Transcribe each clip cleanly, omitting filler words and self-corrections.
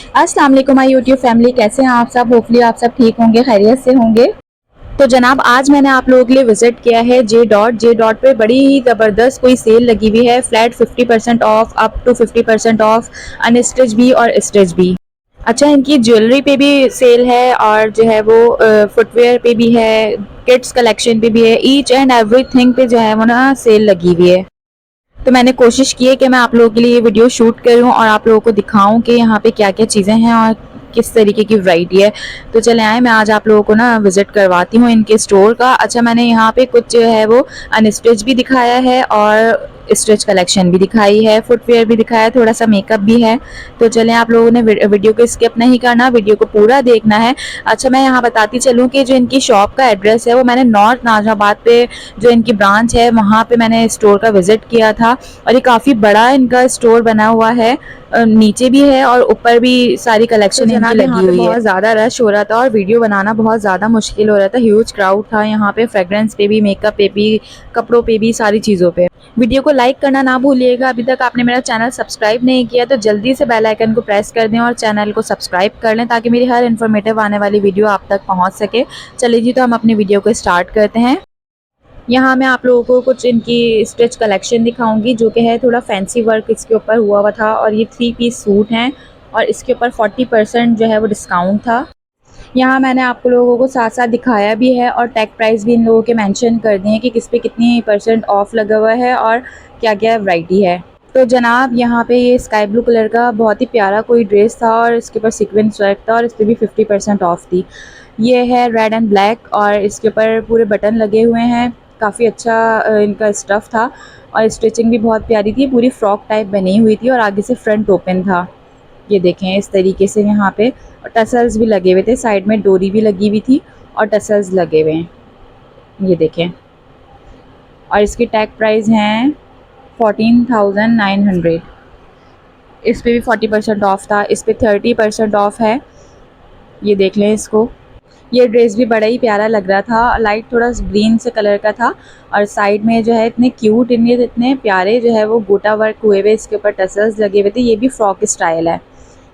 अस्सलाम वालेकुम my YouTube family, कैसे हैं आप सब। होपफुली आप सब ठीक होंगे, खैरियत से होंगे। तो जनाब आज मैंने आप लोगों के लिए विजिट किया है जे डॉट पे बड़ी ही ज़बरदस्त कोई सेल लगी हुई है। Flat 50% off, up to 50% off, unstitch भी और स्टिच भी। अच्छा, इनकी ज्वेलरी पे भी सेल है और जो है वो फुटवेयर पे भी है, किड्स कलेक्शन पे भी है। ईच एंड एवरीथिंग पे जो है वो ना सेल लगी हुई है। तो मैंने कोशिश की है कि मैं आप लोगों के लिए ये वीडियो शूट करूं और आप लोगों को दिखाऊं कि यहाँ पे क्या क्या चीज़ें हैं और किस तरीके की वैरायटी है। तो चले आए, मैं आज आप लोगों को ना विज़िट करवाती हूँ इनके स्टोर का। अच्छा, मैंने यहाँ पे कुछ जो है वो अनस्टिच भी दिखाया है और स्टिच कलेक्शन भी दिखाई है, फुटवेयर भी दिखाया है, थोड़ा सा मेकअप भी है। तो चलें, आप लोगों ने वीडियो को स्किप नहीं करना, वीडियो को पूरा देखना है। अच्छा, मैं यहाँ बताती चलूँ कि जो इनकी शॉप का एड्रेस है वो मैंने नॉर्थ नाजिराबाद पे जो इनकी ब्रांच है वहाँ पे मैंने स्टोर का विज़िट किया था। और ये काफ़ी बड़ा इनका स्टोर बना हुआ है, नीचे भी है और ऊपर भी सारी कलेक्शन इनकी जनाब लगी यहाँ पे हुई है। बहुत ज़्यादा रश हो रहा था और वीडियो बनाना बहुत ज़्यादा मुश्किल हो रहा था। ह्यूज क्राउड था यहाँ पे, फ्रेग्रेंस पे भी, मेकअप पे भी, कपड़ों पे भी, सारी चीज़ों पे। वीडियो को लाइक करना ना भूलिएगा। अभी तक आपने मेरा चैनल सब्सक्राइब नहीं किया तो जल्दी से बेल आइकन को प्रेस कर दें और चैनल को सब्सक्राइब कर लें ताकि मेरी हर इन्फॉर्मेटिव आने वाली वीडियो आप तक पहुँच सके। चलिए जी, तो हम अपनी वीडियो को स्टार्ट करते हैं। यहाँ मैं आप लोगों को कुछ इनकी स्टिच कलेक्शन दिखाऊंगी जो कि है थोड़ा फैंसी वर्क इसके ऊपर हुआ हुआ था। और ये 3 पीस सूट हैं और इसके ऊपर 40% जो है वो डिस्काउंट था। यहाँ मैंने आप लोगों को साथ साथ दिखाया भी है और टैग प्राइस भी इन लोगों के मेंशन कर दिए हैं कि किस पे कितनी परसेंट ऑफ लगा हुआ है और क्या क्या वैरायटी है। तो जनाब यहाँ पे ये स्काई ब्लू कलर का बहुत ही प्यारा कोई ड्रेस था और इसके ऊपर सीक्वेंस वर्क था और इस पर भी 50% ऑफ थी। ये है रेड एंड ब्लैक और इसके ऊपर पूरे बटन लगे हुए हैं। काफ़ी अच्छा इनका स्टफ़ था और स्टिचिंग भी बहुत प्यारी थी। पूरी फ्रॉक टाइप बनी हुई थी और आगे से फ्रंट ओपन था। ये देखें इस तरीके से यहाँ पे, और टसल्स भी लगे हुए थे, साइड में डोरी भी लगी हुई थी और टसल्स लगे हुए हैं। ये देखें, और इसकी टैग प्राइस हैं 14,900। इस पे भी 40% ऑफ था, इस पे 30% ऑफ है। ये देख लें इसको। ये ड्रेस भी बड़ा ही प्यारा लग रहा था, लाइट थोड़ा ग्रीन से कलर का था और साइड में जो है इतने क्यूट, इनके इतने प्यारे जो है वो गोटा वर्क हुए हुए, इसके ऊपर टसल्स लगे हुए थे। ये भी फ्रॉक स्टाइल है।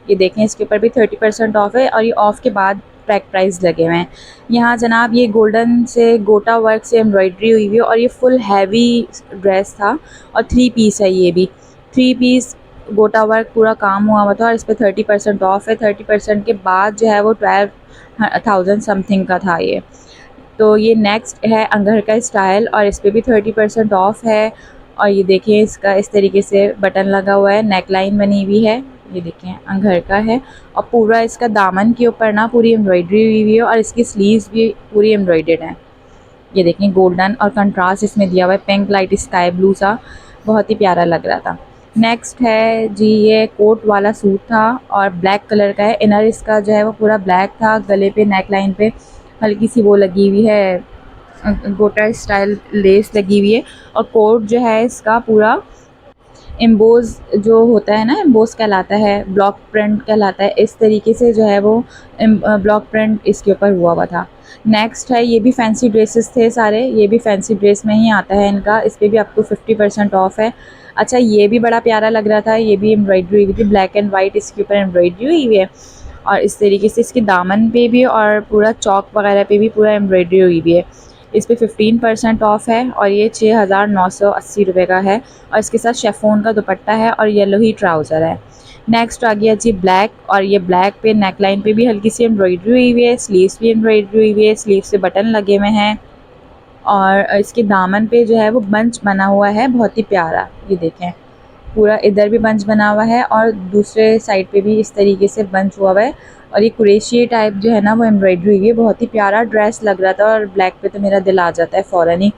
ये देखें, इसके ऊपर भी 30% ऑफ है और ये ऑफ के बाद टैग प्राइस लगे हुए हैं। यहाँ जनाब ये गोल्डन से गोटा वर्क से एम्ब्रॉयडरी हुई हुई है और ये फुल हैवी ड्रेस था और 3 पीस है। ये भी 3 पीस गोटा वर्क पूरा काम हुआ हुआ था और इस पर 30% ऑफ है। 30% के बाद जो है वो 12,000 समथिंग का था ये। तो ये नेक्स्ट है अंगर का स्टाइल और इस पर भी 30% ऑफ है। और ये देखिए, इसका इस तरीके से बटन लगा हुआ है, नेक लाइन बनी हुई है। ये देखें, अंगर का है और पूरा इसका दामन के ऊपर ना पूरी एम्ब्रॉयडरी हुई हुई है और इसकी स्लीव्स भी पूरी एम्ब्रॉयडर्ड हैं। ये देखें, गोल्डन और कंट्रास्ट इसमें दिया हुआ है, पिंक लाइट स्काई ब्लू सा, बहुत ही प्यारा लग रहा था। नेक्स्ट है जी, ये कोट वाला सूट था और ब्लैक कलर का है। इनर इसका जो है वो पूरा ब्लैक था, गले पे नेक लाइन पे हल्की सी वो लगी हुई है, गोटा स्टाइल लेस लगी हुई है। और कोट जो है इसका पूरा एम्बोज जो होता है ना, एम्बोज कहलाता है, ब्लॉक प्रिंट कहलाता है। इस तरीके से जो है वो ब्लॉक प्रिंट इसके ऊपर हुआ हुआ था। नेक्स्ट है, ये भी फैंसी ड्रेसेस थे सारे, ये भी फैंसी ड्रेस में ही आता है इनका। इस पर भी आपको 50% ऑफ है। अच्छा, ये भी बड़ा प्यारा लग रहा था, ये भी एम्ब्रॉयडरी हुई थी, ब्लैक एंड वाइट इसके ऊपर एम्ब्रॉयडरी हुई हुई है और इस तरीके से इसके दामन पे भी और पूरा चौक वगैरह पे भी पूरा एम्ब्रॉयडरी हुई हुई है। इस पे 15% ऑफ है और ये 6,980 रुपये का है और इसके साथ शेफोन का दुपट्टा है और येलो ही ट्राउज़र है। नेक्स्ट आ गया जी ब्लैक, और ये ब्लैक पे नेक लाइन पे भी हल्की सी एम्ब्रॉयडरी हुई हुई है, स्लीव्स भी एम्ब्रॉयडरी हुई हुई है, स्लीव से बटन लगे हुए हैं और इसके दामन पे जो है वो बंच बना हुआ है, बहुत ही प्यारा। ये देखें, पूरा इधर भी बंच बना हुआ है और दूसरे साइड पे भी इस तरीके से बंच हुआ हुआ है और ये कुरेशी टाइप जो है ना वो एम्ब्रॉयडरी हुई है। बहुत ही प्यारा ड्रेस लग रहा था और ब्लैक पे तो मेरा दिल आ जाता है फ़ौरन ही।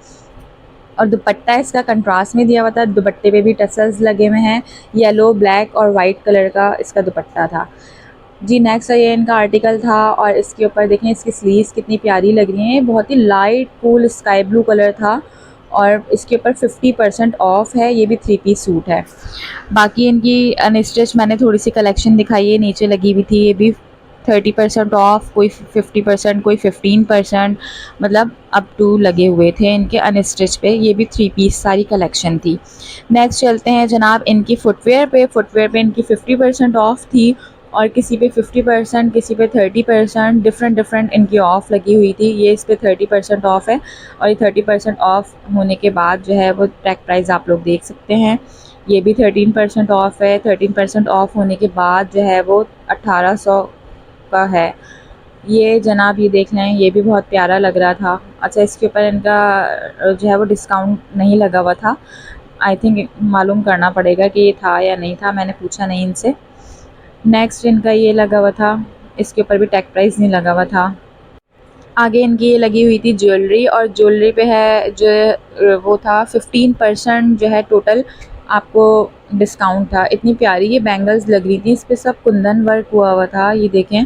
और दुपट्टा इसका कंट्रास्ट में दिया हुआ था, दुपट्टे पे भी टसल्स लगे हुए हैं, येलो, ब्लैक और वाइट कलर का इसका दुपट्टा था जी। नेक्स्ट ये इनका आर्टिकल था और इसके ऊपर देखें इसकी स्लीव्स कितनी प्यारी लग रही हैं। बहुत ही light cool sky blue colour था और इसके ऊपर 50% ऑफ है। ये भी 3 पीस सूट है। बाकी इनकी अनस्टिच मैंने थोड़ी सी कलेक्शन दिखाई है, नीचे लगी हुई थी। ये भी 30% ऑफ, कोई 50%, कोई 15%, मतलब अप टू लगे हुए थे इनके अनस्टिच पे। ये भी 3 पीस सारी कलेक्शन थी। नेक्स्ट चलते हैं जनाब इनकी फुटवेयर पे। फुटवेयर पे इनकी 50% ऑफ थी और किसी पे 50%, किसी पे 30%, डिफरेंट इनकी ऑफ़ लगी हुई थी। ये इस पे 30% ऑफ़ है और ये 30% ऑफ़ होने के बाद जो है वो टैग प्राइस आप लोग देख सकते हैं। ये भी 13% ऑफ़ है। 13% ऑफ़ होने के बाद जो है वो 1800 का है। ये जनाब ये देख लें, ये भी बहुत प्यारा लग रहा था। अच्छा, इसके ऊपर इनका जो है वो डिस्काउंट नहीं लगा हुआ था। आई थिंक मालूम करना पड़ेगा कि ये था या नहीं था, मैंने पूछा नहीं इनसे। नेक्स्ट इनका ये लगा हुआ था, इसके ऊपर भी टैग प्राइस नहीं लगा हुआ था। आगे इनकी ये लगी हुई थी ज्वेलरी, और ज्वेलरी पे है जो वो था 15% जो है टोटल आपको डिस्काउंट था। इतनी प्यारी ये बैंगल्स लग रही थी, इस पे सब कुंदन वर्क हुआ हुआ था। ये देखें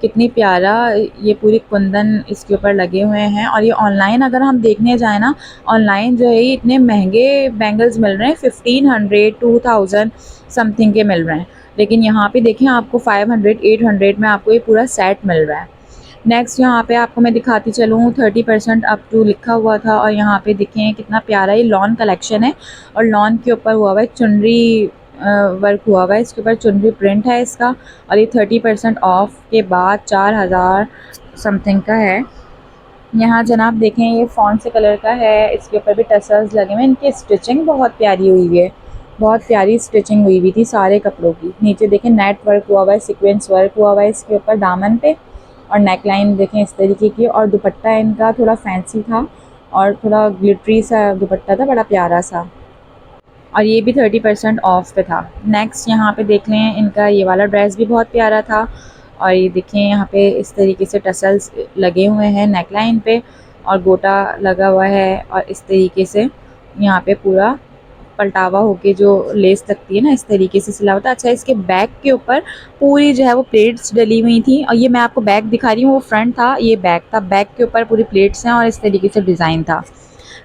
कितनी प्यारा ये पूरी कुंदन इसके ऊपर लगे हुए हैं। और ये ऑनलाइन अगर हम देखने जाएँ ना, ऑनलाइन जो है ये इतने महंगे बैंगल्स मिल रहे हैं, 1500 2000 समथिंग के मिल रहे हैं। लेकिन यहाँ पे देखें आपको 500 800 में आपको ये पूरा सेट मिल रहा है। नेक्स्ट यहाँ पे आपको मैं दिखाती चलूँ, 30% अप टू लिखा हुआ था। और यहाँ पे देखें कितना प्यारा ये लॉन कलेक्शन है, और लॉन के ऊपर हुआ हुआ है चुनरी वर्क हुआ हुआ है, इसके ऊपर चुनरी प्रिंट है इसका। और ये 30% ऑफ के बाद 4000 समथिंग का है। यहाँ जनाब देखें ये फॉन्ट से कलर का है, इसके ऊपर भी टसल्स लगे हुए हैं। इनकी स्टिचिंग बहुत प्यारी हुई हुई है, बहुत प्यारी स्टिचिंग हुई हुई थी सारे कपड़ों की। नीचे देखें नेट वर्क हुआ हुआ है, सीक्वेंस वर्क हुआ हुआ है इसके ऊपर दामन पे। और नेकलाइन देखें इस तरीके की, और दुपट्टा इनका थोड़ा फैंसी था और थोड़ा ग्लिटरी सा दुपट्टा था, बड़ा प्यारा सा। और ये भी 30% ऑफ पे था। नेक्स्ट यहाँ पे देख लें, इनका ये वाला ड्रेस भी बहुत प्यारा था। और ये देखें यहाँ पे इस तरीके से टसल्स लगे हुए हैं नेकलाइन पे, और गोटा लगा हुआ है। और इस तरीके से यहाँ पे पूरा पलटावा होके जो लेस लगती है ना, इस तरीके से सिला होता है। अच्छा, इसके बैक के ऊपर पूरी जो है वो प्लेट्स डली हुई थी। और ये मैं आपको बैक दिखा रही हूँ, वो फ्रंट था, ये बैक था। बैक के ऊपर पूरी प्लेट्स हैं और इस तरीके से डिज़ाइन था।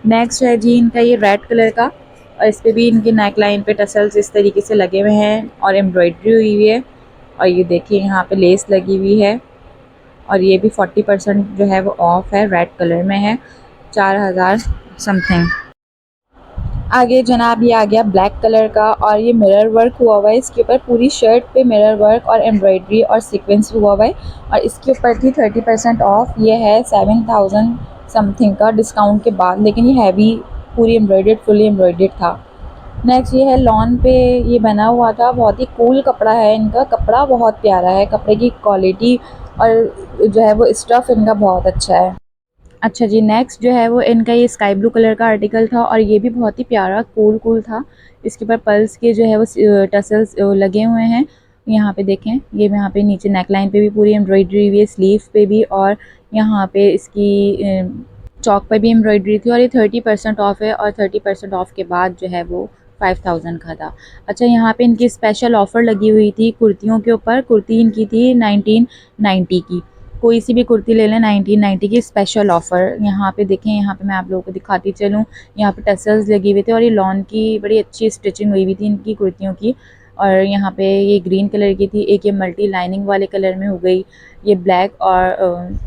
नेक्स्ट है जी इनका ये रेड कलर का, और इस पर भी इनकी नेक लाइन पे टसल्स इस तरीके से लगे हुए हैं और एम्ब्रॉयडरी हुई हुई है। और ये देखिए यहाँ पे लेस लगी हुई है। और ये भी 40% जो है वो ऑफ है, रेड कलर में है, 4000 समथिंग। आगे जनाब ये आ गया ब्लैक कलर का, और ये मिरर वर्क हुआ हुआ है इसके ऊपर, पूरी शर्ट पे मिरर वर्क और एम्ब्रॉयडरी और सीक्वेंस हुआ हुआ है। और इसके ऊपर थी 30% ऑफ। ये है 7000 समथिंग का डिस्काउंट के बाद, लेकिन ये हैवी पूरी एम्ब्रॉयडर्ड फुली एम्ब्रॉयडर्ड था। नेक्स्ट ये है लॉन पे ये बना हुआ था, बहुत ही कूल कपड़ा है इनका, कपड़ा बहुत प्यारा है, कपड़े की क्वालिटी और जो है वो स्टफ़ इनका बहुत अच्छा है। अच्छा जी, नेक्स्ट जो है वो इनका ये स्काई ब्लू कलर का आर्टिकल था, और ये भी बहुत ही प्यारा कूल था। इसके ऊपर पर्ल्स के जो है वो टसल्स लगे हुए हैं। यहाँ पे देखें, ये यहाँ पे नीचे नेक लाइन पे भी पूरी एम्ब्रॉयडरी हुई है, स्लीव पे भी, और यहाँ पे इसकी चौक पे भी एम्ब्रॉयडरी थी। और ये 30% ऑफ है, और 30% ऑफ के बाद जो है वो 5000 का था। अच्छा, यहाँ पे इनकी स्पेशल ऑफ़र लगी हुई थी कुर्तियों के ऊपर। कुर्ती इनकी थी 1990 की, कोई सी भी कुर्ती ले लें 1990 की स्पेशल ऑफ़र। यहाँ पे देखें, यहाँ पे मैं आप लोगों को दिखाती चलूँ, यहाँ पे टसल्स लगे हुए थे, और ये लॉन की बड़ी अच्छी स्टिचिंग हुई हुई थी इनकी कुर्तियों की। और यहाँ पे ये ग्रीन कलर की थी, एक ये मल्टी लाइनिंग वाले कलर में हो गई, ये ब्लैक और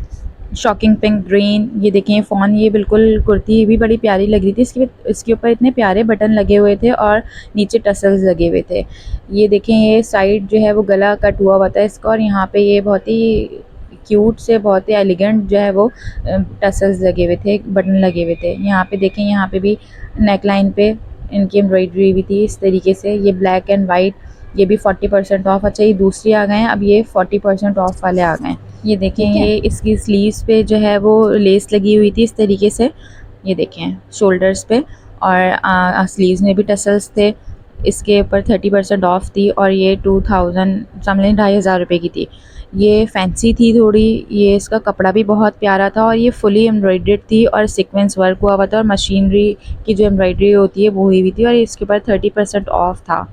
शॉकिंग पिंक ग्रीन। ये देखें फ़ॉन, ये बिल्कुल कुर्ती भी बड़ी प्यारी लग रही थी। इसके ऊपर इतने प्यारे बटन लगे हुए थे और नीचे टसल्स लगे हुए थे। ये देखें, ये साइड जो है वो गला कट हुआ हुआ था इसका, और यहाँ पे ये बहुत ही क्यूट से, बहुत ही एलिगेंट जो है वो टसल्स लगे हुए थे, बटन लगे हुए थे। यहाँ पे देखें, यहाँ पे भी नेक लाइन पे इनकी एम्ब्रॉयडरी हुई थी इस तरीके से। ये ब्लैक एंड वाइट, ये भी 40% ऑफ। अच्छा, ये दूसरी आ गए हैं, अब ये 40% ऑफ वाले आ गए। ये देखें, ये इसकी स्लीव्स पे जो है वो लेस लगी हुई थी इस तरीके से, ये देखें शोल्डर्स पे, और स्लीव्स में भी टसल्स थे। इसके ऊपर 30% ऑफ थी, और ये 2000 समझ 2500 रुपये की थी। ये फैंसी थी थोड़ी, ये इसका कपड़ा भी बहुत प्यारा था, और ये फुली एम्ब्रॉयडर्ड थी और सीक्वेंस वर्क हुआ हुआ था, और मशीनरी की जो एम्ब्रॉयडरी होती है वो हुई हुई थी, और इसके ऊपर 30% ऑफ था।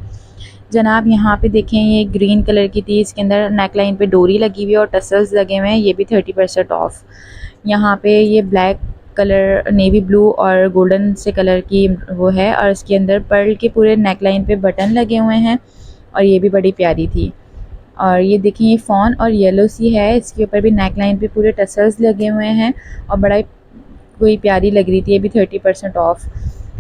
जनाब यहाँ पे देखें, ये ग्रीन कलर की थी, इसके अंदर नेक लाइन पे डोरी लगी हुई है और टसल्स लगे हुए हैं, ये भी 30% ऑफ। यहाँ पे ये ब्लैक कलर, नेवी ब्लू और गोल्डन से कलर की वो है, और इसके अंदर पर्ल के पूरे नेक लाइन पे बटन लगे हुए हैं, और ये भी बड़ी प्यारी थी। और ये देखिए, ये फ़ॉन और येलो सी है, इसके ऊपर भी नेक लाइन पे पूरे टसल्स लगे हुए हैं, और बड़ा कोई प्यारी लग रही थी, ये भी 30% ऑफ।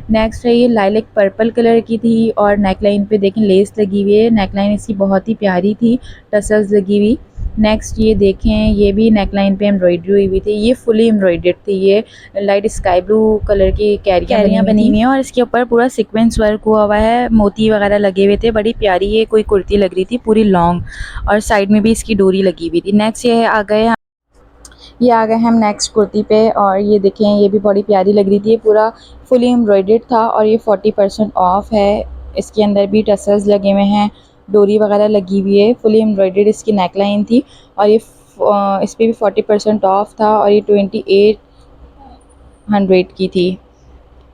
नेक्स्ट है ये लाइलेक पर्पल कलर की थी और नेकलाइन पे देखें लेस लगी हुई है। नेकलाइन इसकी बहुत ही प्यारी थी, टसल्स लगी हुई। नेक्स्ट ये देखें, ये भी नेकलाइन पे एम्ब्रॉयडरी हुई हुई थी, ये फुली एम्ब्रॉयडर्ड थी। ये लाइट स्काई ब्लू कलर की कैरियाँ बनी हुई हैं और इसके ऊपर पूरा सीक्वेंस वर्क हुआ है, मोती वगैरह लगे हुए थे। बड़ी प्यारी ये कोई कुर्ती लग रही थी, पूरी लॉन्ग, और साइड में भी इसकी डोरी लगी हुई थी। नेक्स्ट ये आ गए हम नेक्स्ट कुर्ती पे, और ये देखें ये भी बड़ी प्यारी लग रही थी। ये पूरा फुली एम्ब्रॉयडर्ड था और ये 40% ऑफ है। इसके अंदर भी टसल्स लगे हुए हैं, डोरी वगैरह लगी हुई है, फुली एम्ब्रॉयडर्ड इसकी नेकलाइन थी। और ये इस पर भी 40% ऑफ था और ये 2800 की थी।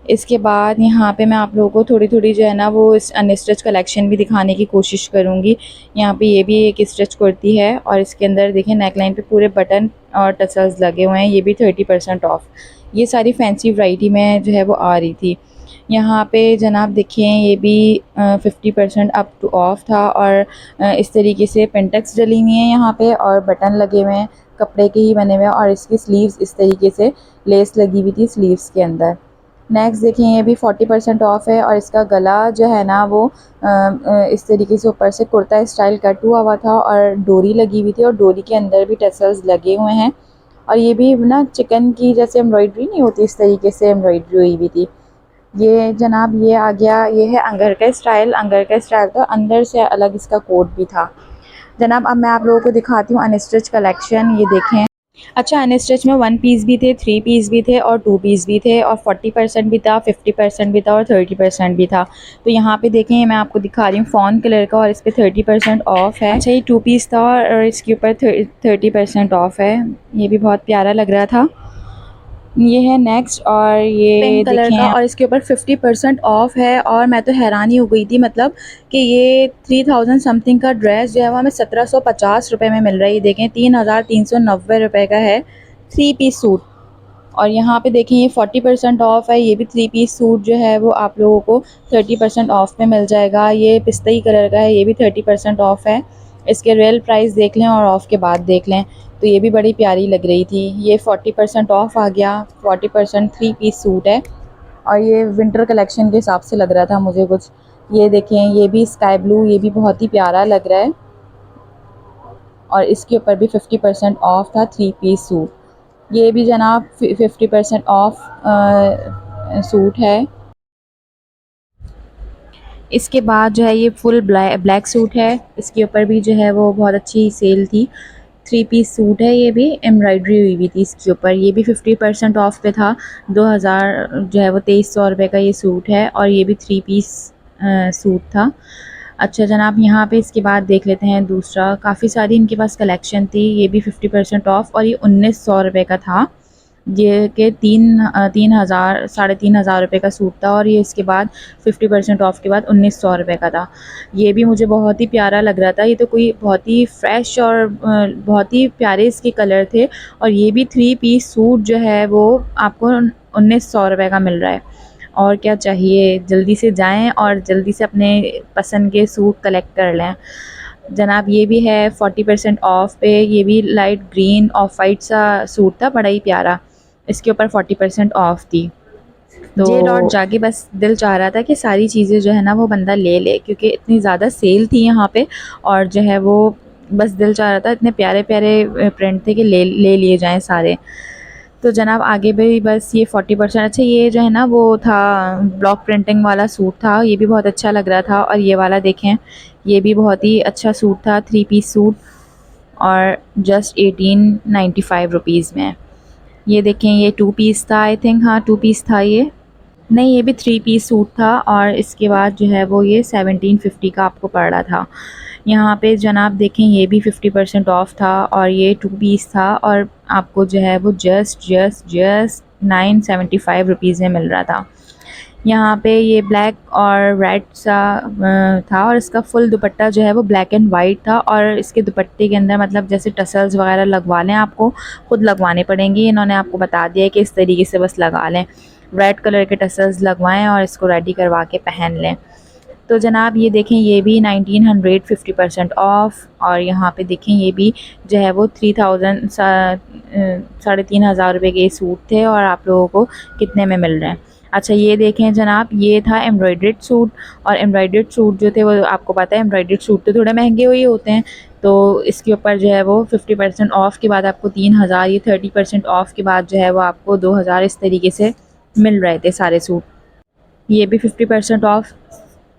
इसके बाद यहाँ पे मैं आप लोगों को थोड़ी थोड़ी जो है ना वो इस अनस्टिच कलेक्शन भी दिखाने की कोशिश करूँगी। यहाँ पे ये भी एक स्टिच कुर्ती है और इसके अंदर देखें नेकलाइन पे पूरे बटन और टसल्स लगे हुए हैं। ये भी 30% ऑफ। ये सारी फैंसी वैरायटी में जो है वो आ रही थी। यहाँ पे जनाब देखें ये भी 50% अप टू ऑफ था और इस तरीके से पेंटेक्स डली हुई हैं यहाँ पे और बटन लगे हुए हैं, कपड़े के ही बने हुए हैं, और इसकी स्लीव्स इस तरीके से लेस लगी हुई थी स्लीव्स के अंदर। नेक्स्ट देखें ये भी 40% ऑफ है और इसका गला जो है ना वो इस तरीके से ऊपर से कुर्ता स्टाइल कट हुआ था और डोरी लगी हुई थी और डोरी के अंदर भी टसल्स लगे हुए हैं। और ये भी ना चिकन की जैसे एम्ब्रॉयडरी नहीं होती, इस तरीके से एम्ब्रॉयडरी हुई हुई थी। ये जनाब ये आ गया, ये है अंगर का स्टाइल। अंगर का स्टाइल तो अंदर से अलग इसका कोट भी था। जनाब अब मैं आप लोगों को दिखाती हूँ अनस्टिच कलेक्शन। ये देखें, अच्छा अनस्टिच में 1 पीस भी थे, 3 पीस भी थे और 2 पीस भी थे, और 40% भी था, 50% भी था और 30% भी था। तो यहाँ पे देखें मैं आपको दिखा रही हूँ फ़ॉन कलर का और इस पर 30% ऑफ है। अच्छा ये 2 पीस था और इसके ऊपर 30% ऑफ है। ये भी बहुत प्यारा लग रहा था। ये है नेक्स्ट, और ये पिंक कलर का और इसके ऊपर 50% ऑफ है। और मैं तो हैरान ही हो गई थी, मतलब कि ये 3000 समथिंग का ड्रेस जो है वो हमें 1750 रुपये में मिल रहा है। ये देखें 3390 रुपये का है 3 पीस सूट। और यहाँ पे देखें ये 40% ऑफ है, ये भी 3 पीस सूट जो है वो आप लोगों को 30% ऑफ में मिल जाएगा। ये पिस्ताई कलर का है, ये भी 30% ऑफ है। इसके रियल प्राइस देख लें और ऑफ़ के बाद देख लें। तो ये भी बड़ी प्यारी लग रही थी। ये 40% ऑफ आ गया, 40% 3 पीस सूट है और ये विंटर कलेक्शन के हिसाब से लग रहा था मुझे कुछ। ये देखें ये भी स्काई ब्लू, ये भी बहुत ही प्यारा लग रहा है और इसके ऊपर भी 50% ऑफ था 3 पीस सूट। ये भी जनाब 50% ऑफ सूट है। इसके बाद जो है ये फुल ब्लैक सूट है, इसके ऊपर भी जो है वो बहुत अच्छी सेल थी। 3 पीस सूट है, ये भी एम्ब्रॉयडरी हुई हुई थी इसके ऊपर। ये भी 50% ऑफ पे था। 2000 जो है वो 2300 रुपये का ये सूट है और ये भी 3 पीस सूट था। अच्छा जनाब यहाँ पे इसके बाद देख लेते हैं दूसरा। काफ़ी सारी इनके पास कलेक्शन थी। ये भी 50% ऑफ और ये 1900 रुपये का था। ये के 3000 3500 रुपये का सूट था और ये इसके बाद 50% ऑफ के बाद 1900 रुपये का था। ये भी मुझे बहुत ही प्यारा लग रहा था। ये तो कोई बहुत ही फ्रेश और बहुत ही प्यारे इसके कलर थे। और ये भी 3 पीस सूट जो है वो आपको 1900 रुपये का मिल रहा है। और क्या चाहिए, जल्दी से जाएं और जल्दी से अपने पसंद के सूट कलेक्ट कर लें। जनाब ये भी है 40% ऑफ पे। ये भी लाइट ग्रीन ऑफ वाइट सा सूट था, बड़ा ही प्यारा। इसके ऊपर 40% ऑफ थी। तो जे डॉट जाके बस दिल चाह रहा था कि सारी चीज़ें जो है ना वो बंदा ले ले, क्योंकि इतनी ज़्यादा सेल थी यहाँ पे और जो है वो बस दिल चाह रहा था, इतने प्यारे प्यारे प्रिंट थे कि ले लिए जाएं सारे। तो जनाब आगे भी बस ये 40%। अच्छा ये जो है ना वो था ब्लॉक प्रिंटिंग वाला सूट था, ये भी बहुत अच्छा लग रहा था। और ये वाला देखें, ये भी बहुत ही अच्छा सूट था, 3 पीस सूट और जस्ट 1895 रुपीज़ में। ये देखें ये 2 पीस था, आई थिंक, हाँ 2 पीस था ये, नहीं ये भी 3 पीस सूट था और इसके बाद जो है वो ये 1750 का आपको पड़ रहा था। यहाँ पे जनाब देखें ये भी 50% ऑफ था और ये 2 पीस था और आपको जो है वो जस्ट 975 रुपीज़ में मिल रहा था। यहाँ पे ये ब्लैक और रेड सा था और इसका फुल दुपट्टा जो है वो ब्लैक एंड वाइट था और इसके दुपट्टे के अंदर मतलब जैसे टसल्स वगैरह लगवा लें, आपको खुद लगवाने पड़ेंगे। इन्होंने आपको बता दिया है कि इस तरीके से बस लगा लें, रेड कलर के टसल्स लगवाएं और इसको रेडी करवा के पहन लें। तो जनाब ये देखें ये भी 1900 50% ऑफ। और यहाँ पे देखें ये भी जो है वो 3500 रुपये के सूट थे और आप लोगों को कितने में मिल रहे हैं। अच्छा ये देखें जनाब, ये था एम्ब्रॉयडर्ड सूट, और एम्ब्रॉयडर्ड सूट जो थे वो आपको पता है एम्ब्रॉयडर्ड सूट तो थोड़े महंगे हुए होते हैं, तो इसके ऊपर जो है वो 50% ऑफ़ के बाद आपको 3000, ये 30% ऑफ़ के बाद जो है वो आपको 2000 इस तरीके से मिल रहे थे सारे सूट। ये भी 50% ऑफ़,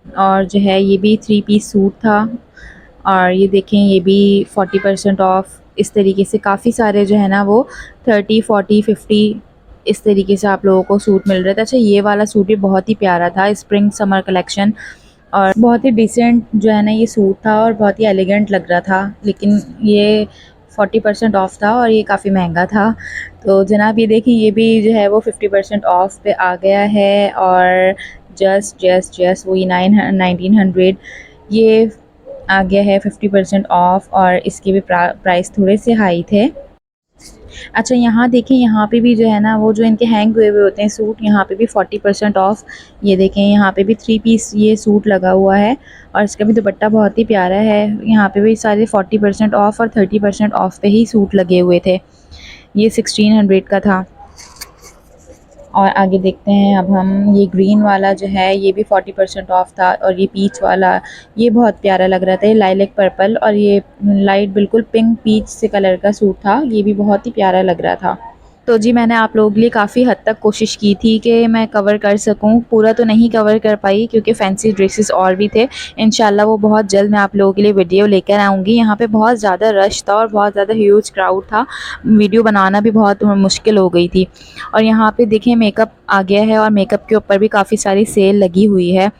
और जो है ये भी 3 पीस सूट था, और ये देखें ये भी 40% ऑफ़। इस तरीके से काफ़ी सारे जो है ना वो 30, 40, 50 इस तरीके से आप लोगों को सूट मिल रहे थे। अच्छा ये वाला सूट भी बहुत ही प्यारा था, स्प्रिंग समर कलेक्शन, और बहुत ही डिसेंट जो है ना ये सूट था और बहुत ही एलिगेंट लग रहा था, लेकिन ये 40% ऑफ़ था और ये काफ़ी महंगा था। तो जनाब ये देखिए ये भी जो है वो 50% ऑफ़ पे आ गया है, और जस्ट वही 1900 ये आ गया है 50% ऑफ़, और इसके भी प्राइस थोड़े से हाई थे। अच्छा यहाँ देखिए, यहाँ पे भी जो है ना वो जो इनके हैंग हुए हुए होते हैं सूट, यहाँ पे भी 40% ऑफ़। ये देखें यहाँ पे भी 3 पीस ये सूट लगा हुआ है, और इसका भी दुपट्टा बहुत ही प्यारा है। यहाँ पे भी सारे 40% ऑफ़ और 30% ऑफ़ पे ही सूट लगे हुए थे। ये 1600 का था। और आगे देखते हैं अब हम, ये ग्रीन वाला जो है ये भी 40% ऑफ़ था, और ये पीच वाला ये बहुत प्यारा लग रहा था, ये लाइलेक पर्पल और ये लाइट बिल्कुल पिंक पीच से कलर का सूट था, ये भी बहुत ही प्यारा लग रहा था। तो जी मैंने आप लोगों के लिए काफ़ी हद तक कोशिश की थी कि मैं कवर कर सकूं, पूरा तो नहीं कवर कर पाई क्योंकि फैंसी ड्रेसेस और भी थे। इंशाल्लाह वो बहुत जल्द मैं आप लोगों के लिए वीडियो लेकर आऊँगी। यहाँ पे बहुत ज़्यादा रश था और बहुत ज़्यादा ह्यूज क्राउड था, वीडियो बनाना भी बहुत मुश्किल हो गई थी। और यहाँ पे देखें मेकअप आ गया है, और मेकअप के ऊपर भी काफ़ी सारी सेल लगी हुई है।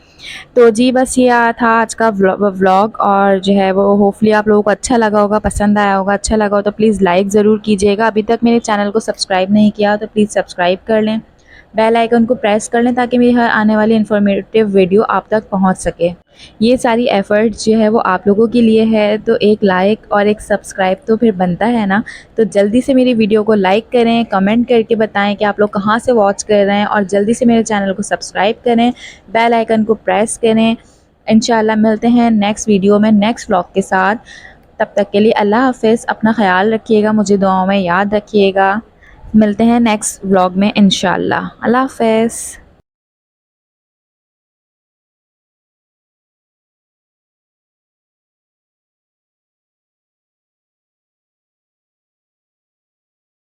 तो जी बस ये था आज का व्लॉग, और जो है वो होपफुली आप लोगों को अच्छा लगा होगा, पसंद आया होगा। अच्छा लगा हो तो प्लीज़ लाइक ज़रूर कीजिएगा। अभी तक मेरे चैनल को सब्सक्राइब नहीं किया तो प्लीज़ सब्सक्राइब कर लें, बेल आइकन को प्रेस कर लें ताकि मेरी हर आने वाली इन्फॉर्मेटिव वीडियो आप तक पहुंच सके। ये सारी एफ़र्ट्स जो है वो आप लोगों के लिए है, तो एक लाइक और एक सब्सक्राइब तो फिर बनता है ना। तो जल्दी से मेरी वीडियो को लाइक करें, कमेंट करके बताएं कि आप लोग कहाँ से वॉच कर रहे हैं, और जल्दी से मेरे चैनल को सब्सक्राइब करें, बेल आइकन को प्रेस करें। इंशाल्लाह मिलते हैं नेक्स्ट वीडियो में नेक्स्ट व्लॉग के साथ। तब तक के लिए अल्लाह हाफ़िज़, अपना ख़याल रखिएगा, मुझे दुआओं में याद रखिएगा। मिलते हैं नेक्स्ट व्लॉग में इंशाल्लाह। अल्लाह हाफ़िज़।